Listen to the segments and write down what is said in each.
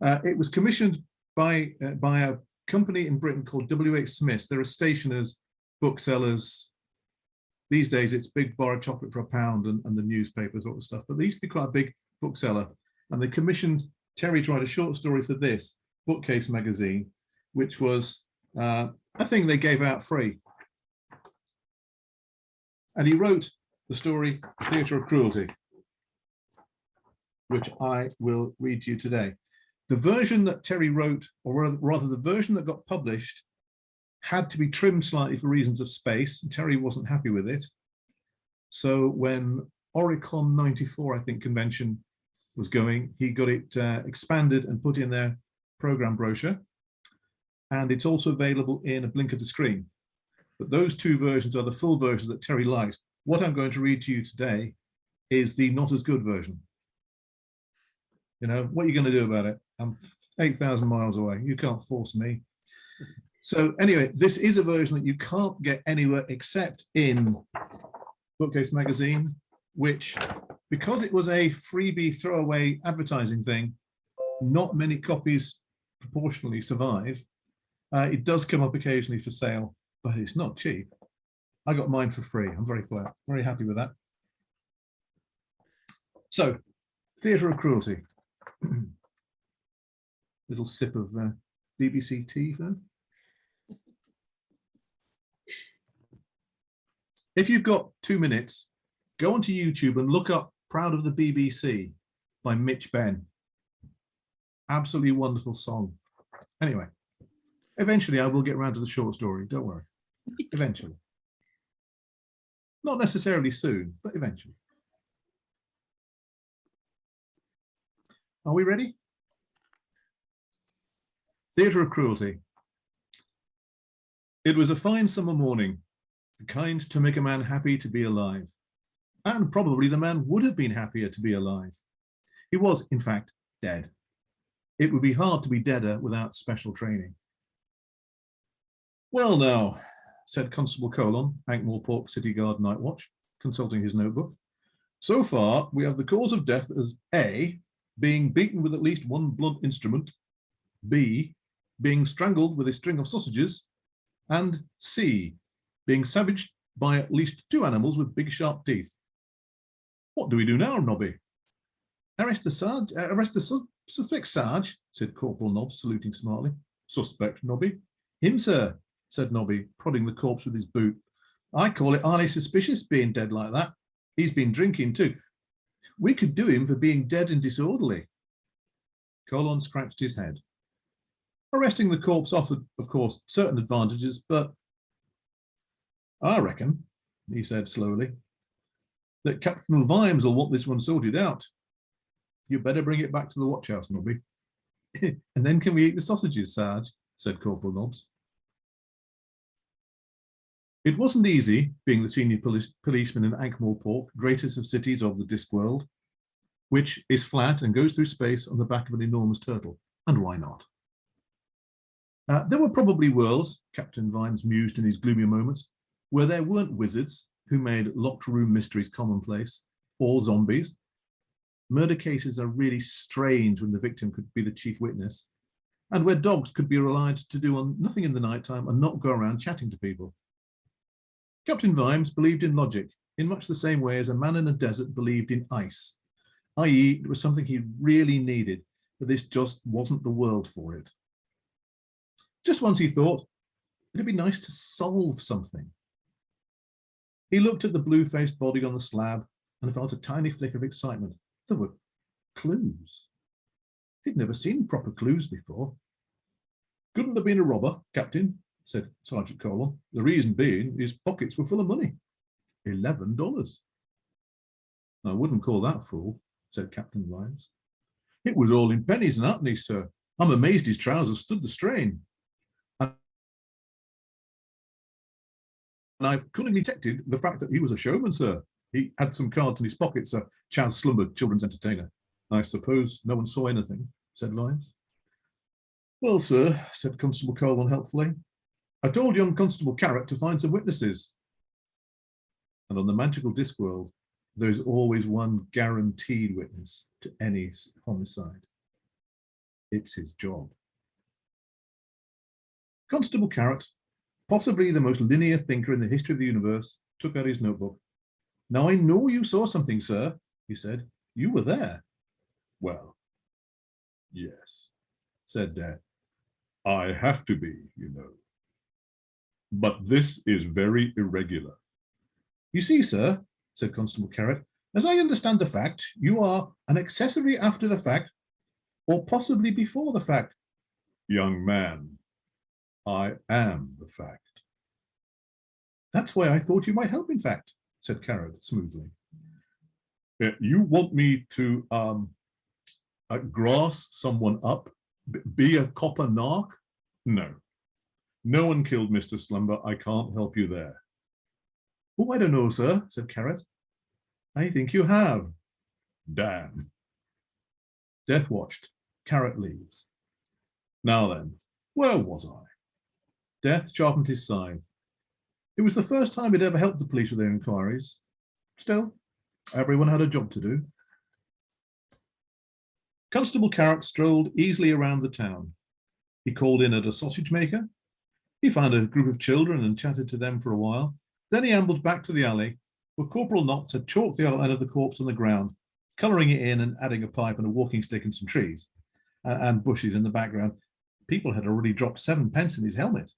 It was commissioned by a company in Britain called W.H. Smith's. They're a stationers, booksellers. These days it's big bar of chocolate for £1 and the newspapers, all the stuff. But they used to be quite a big bookseller. And they commissioned Terry to write a short story for this bookcase magazine, which was a thing they gave out free. And he wrote the story Theatre of Cruelty, which I will read to you today. The version that Terry wrote, or rather the version that got published, had to be trimmed slightly for reasons of space. And Terry wasn't happy with it. So when Oricon 94, I think, convention was going, he got it expanded and put in their program brochure. And it's also available in a blink of the screen. But those two versions are the full versions that Terry liked. What I'm going to read to you today is the not as good version. You know, what are you going to do about it? I'm 8,000 miles away. You can't force me. So anyway, this is a version that you can't get anywhere except in Bookcase magazine, which, because it was a freebie throwaway advertising thing, not many copies proportionally survive. It does come up occasionally for sale, but it's not cheap. I got mine for free. I'm very glad, very happy with that. So, Theatre of Cruelty. Little sip of BBC tea then. If you've got 2 minutes, go onto YouTube and look up Proud of the BBC by Mitch Benn. Absolutely wonderful song. Anyway, eventually I will get around to the short story, don't worry. Eventually. Not necessarily soon, but eventually. Are we ready? Theatre of Cruelty. It was a fine summer morning, the kind to make a man happy to be alive. And probably the man would have been happier to be alive. He was, in fact, dead. It would be hard to be deader without special training. Well now, said Constable Colon, Ankh-Morpork City Guard Night Watch, consulting his notebook. So far, we have the cause of death as A, being beaten with at least one blunt instrument, B, being strangled with a string of sausages, and C, being savaged by at least 2 animals with big sharp teeth. What do we do now, Nobby? Arrest the suspect, Sarge, said Corporal Nobbs, saluting smartly. Suspect, Nobby? Him, sir, said Nobby, prodding the corpse with his boot. I call it highly suspicious being dead like that. He's been drinking too. We could do him for being dead and disorderly. Colon scratched his head. Arresting the corpse offered, of course, certain advantages, but I reckon, he said slowly, that Captain Vimes will want this one sorted out. You better bring it back to the watch house, Nobby. And then can we eat the sausages, Sarge? Said Corporal Nobbs. It wasn't easy, being the senior policeman in Ankh-Morpork, greatest of cities of the Discworld, which is flat and goes through space on the back of an enormous turtle. And why not? There were probably worlds, Captain Vimes mused in his gloomy moments, where there weren't wizards who made locked room mysteries commonplace, or zombies. Murder cases are really strange when the victim could be the chief witness, and where dogs could be relied to do nothing in the nighttime and not go around chatting to people. Captain Vimes believed in logic in much the same way as a man in a desert believed in ice, i.e. it was something he really needed, but this just wasn't the world for it. Just once he thought, it'd be nice to solve something. He looked at the blue-faced body on the slab and felt a tiny flicker of excitement. There were clues. He'd never seen proper clues before. Couldn't have been a robber, Captain, said Sergeant Colon. The reason being his pockets were full of money. $11. I wouldn't call that full, said Captain Vimes. It was all in pennies and halfpennies, sir. I'm amazed his trousers stood the strain. And I've cunningly detected the fact that he was a showman, sir. He had some cards in his pocket, sir. Chaz slumbered, children's entertainer. I suppose no one saw anything, said Vimes. Well, sir, said Constable Colon helpfully, I told young Constable Carrot to find some witnesses. And on the magical Discworld, there is always one guaranteed witness to any homicide. It's his job. Constable Carrot, possibly the most linear thinker in the history of the universe, took out his notebook. Now, I know you saw something, sir, he said. You were there. Well, yes, said Death. I have to be, you know. But this is very irregular. You see, sir, said Constable Carrot, as I understand the fact, you are an accessory after the fact, or possibly before the fact. Young man, I am the fact. That's why I thought you might help, in fact, said Carrot smoothly. You want me to grass someone up, be a copper narc? No. No one killed Mr. Slumber. I can't help you there. Oh, I don't know, sir, said Carrot. I think you have. Damn. Death watched. Carrot leaves. Now then, where was I? Death sharpened his scythe. It was the first time he'd ever helped the police with their inquiries. Still, everyone had a job to do. Constable Carrot strolled easily around the town. He called in at a sausage maker. He found a group of children and chatted to them for a while. Then he ambled back to the alley, where Corporal Knotts had chalked the outline of the corpse on the ground, colouring it in and adding a pipe and a walking stick and some trees and bushes in the background. People had already dropped 7p in his helmet.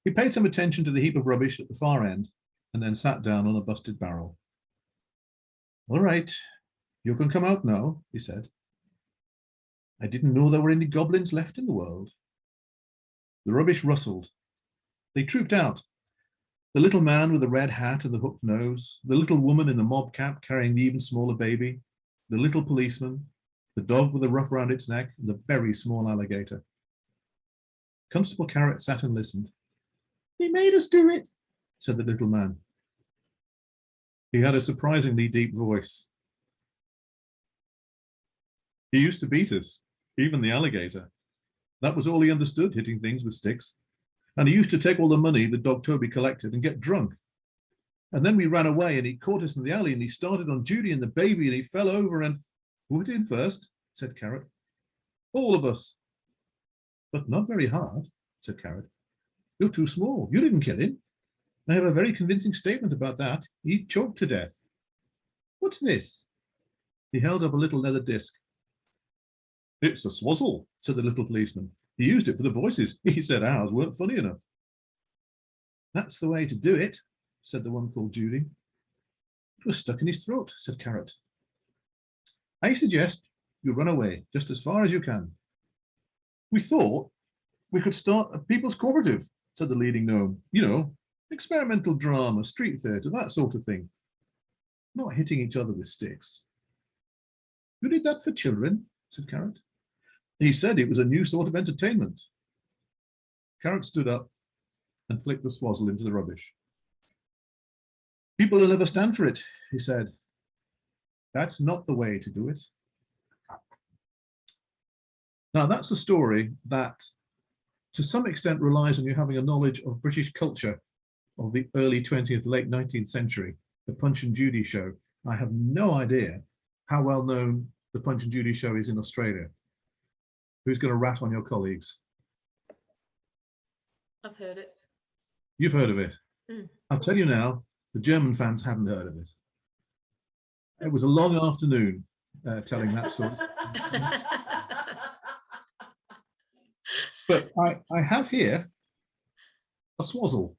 He paid some attention to the heap of rubbish at the far end and then sat down on a busted barrel. All right, you can come out now, he said. I didn't know there were any goblins left in the world. The rubbish rustled. They trooped out. The little man with the red hat and the hooked nose, the little woman in the mob cap carrying the even smaller baby, the little policeman, the dog with the ruff around its neck, and the very small alligator. Constable Carrot sat and listened. He made us do it, said the little man. He had a surprisingly deep voice. He used to beat us, even the alligator. That was all he understood, hitting things with sticks. And he used to take all the money that Dog Toby collected and get drunk. And then we ran away and he caught us in the alley and he started on Judy and the baby and he fell over and... Who did first? Said Carrot. All of us. But not very hard, said Carrot. You're too small. You didn't kill him. I have a very convincing statement about that. He choked to death. What's this? He held up a little leather disc. It's a swozzle, said the little policeman. He used it for the voices. He said ours weren't funny enough. That's the way to do it, said the one called Judy. It was stuck in his throat, said Carrot. I suggest you run away just as far as you can. We thought we could start a people's cooperative, said the leading gnome. You know, experimental drama, street theatre, that sort of thing. Not hitting each other with sticks. You did that for children, said Carrot. He said it was a new sort of entertainment. Carrot stood up and flicked the swozzle into the rubbish. People will never stand for it, he said. That's not the way to do it. Now, that's a story that, to some extent, relies on you having a knowledge of British culture of the early 20th, late 19th century, the Punch and Judy show. I have no idea how well known the Punch and Judy show is in Australia. Who's going to rat on your colleagues? I've heard it. You've heard of it. Mm. I'll tell you now, the German fans haven't heard of it. It was a long afternoon telling that sort. But I have here a swozzle.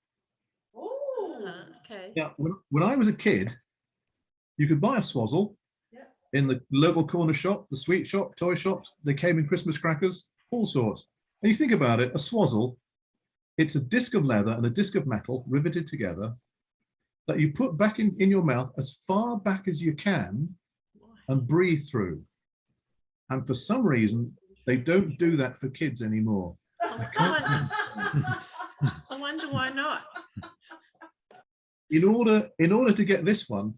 Oh, okay. Yeah, when I was a kid, you could buy a swozzle in the local corner shop, the sweet shop, toy shops. They came in Christmas crackers, all sorts. And you think about it, a swozzle, it's a disc of leather and a disc of metal riveted together that you put back in your mouth as far back as you can and breathe through. And for some reason, they don't do that for kids anymore. I wonder why not. In order to get this one,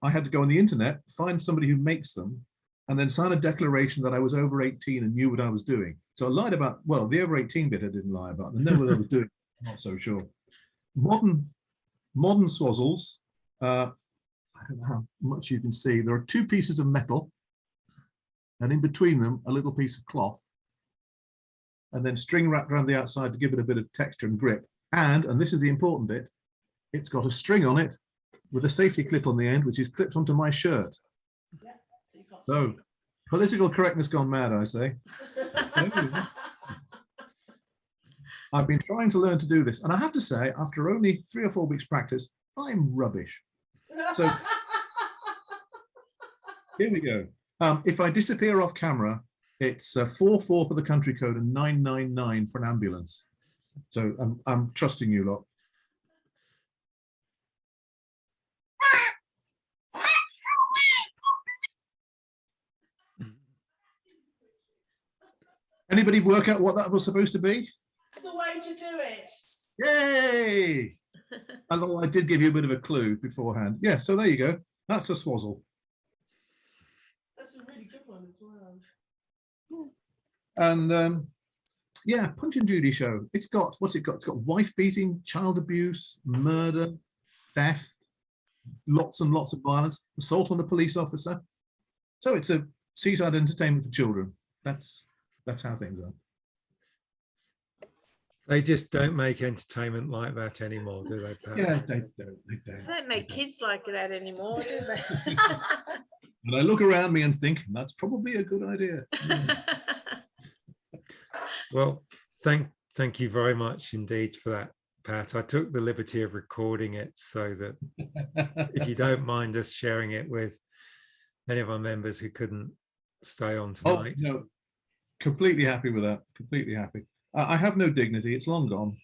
I had to go on the internet, find somebody who makes them, and then sign a declaration that I was over 18 and knew what I was doing. So I lied about, well, the over 18 bit I didn't lie about. The know what I was doing, I'm not so sure. Modern swozzles, I don't know how much you can see. There are two pieces of metal, and in between them, a little piece of cloth. and then string wrapped around the outside to give it a bit of texture and grip. And this is the important bit, it's got a string on it with a safety clip on the end, which is clipped onto my shirt. Yeah, so you can't So political correctness gone mad, I say. I've been trying to learn to do this, and I have to say, after only 3 or 4 weeks practice, I'm rubbish. So here we go. If I disappear off camera, it's 44 for the country code and 999 for an ambulance. So I'm trusting you lot. Anybody work out what that was supposed to be? That's the way to do it. Yay! Although I did give you a bit of a clue beforehand. Yeah, so there you go. That's a swozzle. That's a really good one as well. And yeah, Punch and Judy show. It's got, what's it got? It's got wife beating, child abuse, murder, theft, lots and lots of violence, assault on a police officer. So it's a seaside entertainment for children. That's how things are. They just don't make entertainment like that anymore, do they, Pat? Yeah, they don't. They don't make kids like that anymore, do they? And I look around me and think, that's probably a good idea. Well, thank you very much indeed for that, Pat. I took the liberty of recording it so that if you don't mind us sharing it with any of our members who couldn't stay on Oh, tonight. no, completely happy with that. Completely happy. I have no dignity. It's long gone.